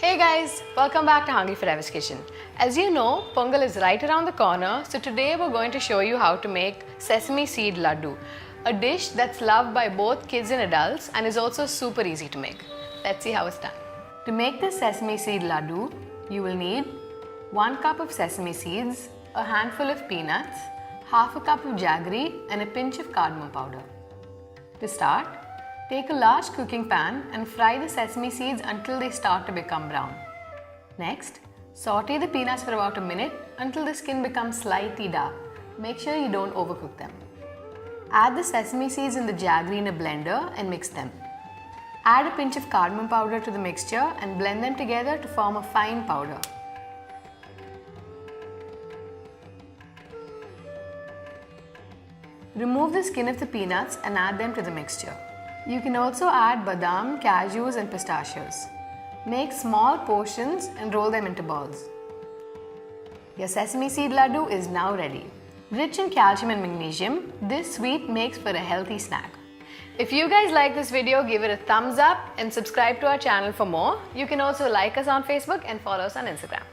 Hey guys, welcome back to HungryForever's kitchen. As you know, Pongal is right around the corner, so today we're going to show you how to make Sesame Seed Ladoo, a dish that's loved by both kids and adults and is also super easy to make. Let's see how it's done. To make this Sesame Seed Ladoo, you will need 1 cup of sesame seeds, a handful of peanuts, half a cup of jaggery and a pinch of cardamom powder. To start, take a large cooking pan and fry the sesame seeds until they start to become brown. Next, saute the peanuts for about a minute until the skin becomes slightly dark. Make sure you don't overcook them. Add the sesame seeds and the jaggery in a blender and mix them. Add a pinch of cardamom powder to the mixture and blend them together to form a fine powder. Remove the skin of the peanuts and add them to the mixture. You can also add badam, cashews and pistachios. Make small portions and roll them into balls. Your sesame seed laddu is now ready. Rich in calcium and magnesium, this sweet makes for a healthy snack. If you guys like this video, give it a thumbs up and subscribe to our channel for more. You can also like us on Facebook and follow us on Instagram.